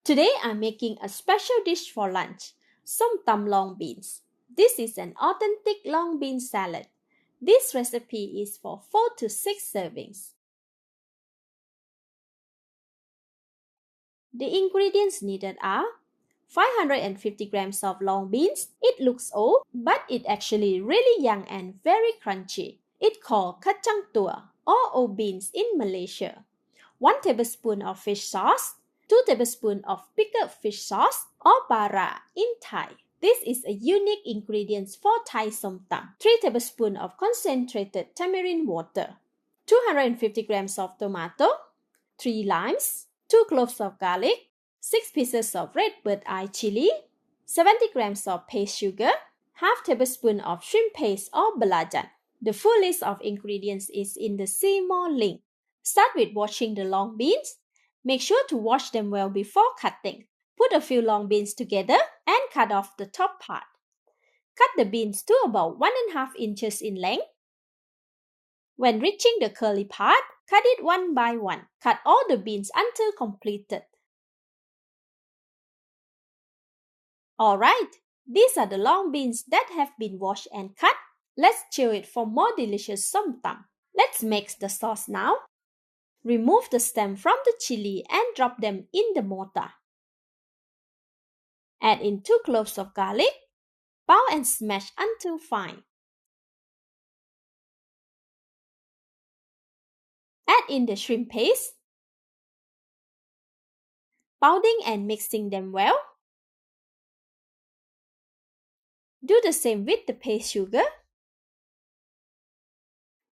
Today I'm making a special dish for lunch, Som Tam Long Beans. This is an authentic long bean salad. This recipe is for 4 to 6 servings. The ingredients needed are 550 grams of long beans. It looks old, but it's actually really young and very crunchy. It's called kacang tua or old beans in Malaysia. 1 tablespoon of fish sauce, 2 tablespoons of pickled fish sauce or bara in Thai. This is a unique ingredient for Thai som tam. 3 tablespoons of concentrated tamarind water, 250 grams of tomato, 3 limes, 2 cloves of garlic, 6 pieces of red bird-eye chili, 70 grams of paste sugar, half tablespoon of shrimp paste or belacan. The full list of ingredients is in the see more link. Start with washing the long beans. Make sure to wash them well before cutting. Put a few long beans together and cut off the top part. Cut the beans to about 1.5 inches in length. When reaching the curly part, cut it one by one. Cut all the beans until completed. Alright, these are the long beans that have been washed and cut. Let's chill it for more delicious som tam. Let's mix the sauce now. Remove the stem from the chili and drop them in the mortar. Add in 2 cloves of garlic. Pound and smash until fine. Add in the shrimp paste. Pounding and mixing them well. Do the same with the paste sugar.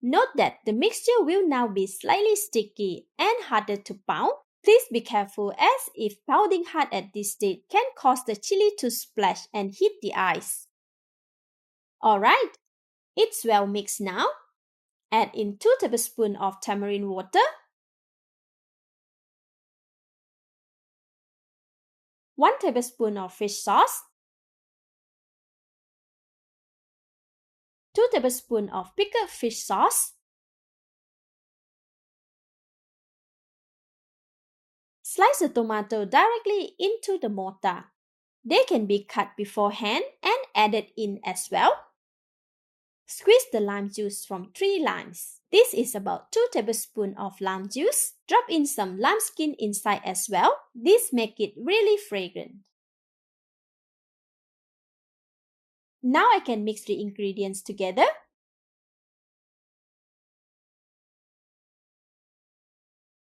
Note that the mixture will now be slightly sticky and harder to pound. Please be careful as if pounding hard at this stage can cause the chili to splash and hit the eyes. Alright, it's well mixed now. Add in 2 tablespoons of tamarind water, 1 tablespoon of fish sauce, 2 tablespoons of pickled fish sauce, slice the tomato directly into the mortar. They can be cut beforehand and added in as well. Squeeze the lime juice from 3 limes. This is about 2 tablespoons of lime juice. Drop in some lime skin inside as well. This makes it really fragrant. Now I can mix the ingredients together.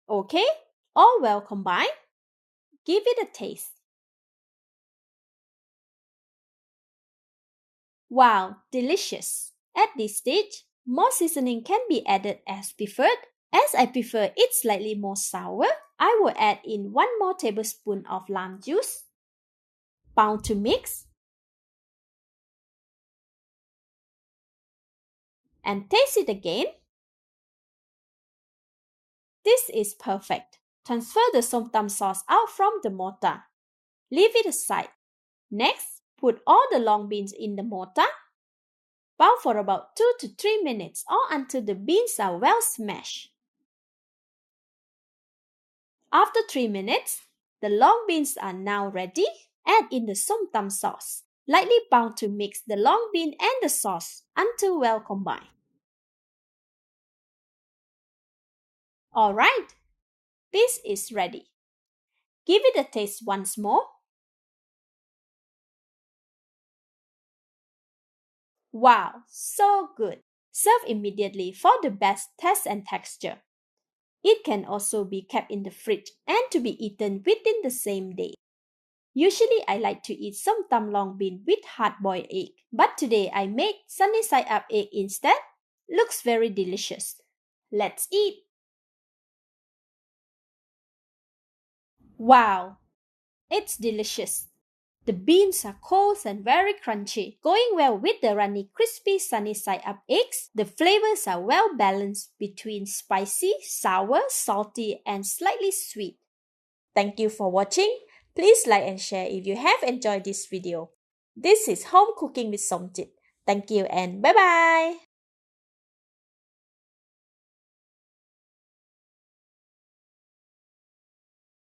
Okay, all well combined. Give it a taste. Wow, delicious! At this stage, more seasoning can be added as preferred. As I prefer it slightly more sour, I will add in 1 more tablespoon of lime juice. Pound to mix. And taste it again. This is perfect. Transfer the som tam sauce out from the mortar. Leave it aside. Next, put all the long beans in the mortar. Pound for about 2 to 3 minutes or until the beans are well smashed. After 3 minutes, the long beans are now ready. Add in the som tam sauce. Lightly pound to mix the long bean and the sauce until well combined. Alright, this is ready. Give it a taste once more. Wow, so good! Serve immediately for the best taste and texture. It can also be kept in the fridge and to be eaten within the same day. Usually I like to eat som tam long bean with hard-boiled egg, but today I made sunny side up egg instead. Looks very delicious. Let's eat! Wow, it's delicious! The beans are cold and very crunchy, going well with the runny crispy sunny side up eggs. The flavors are well balanced between spicy, sour, salty and slightly sweet. Thank you for watching. Please like and share if you have enjoyed this video. This is Home Cooking with Somjit. Thank you and bye-bye!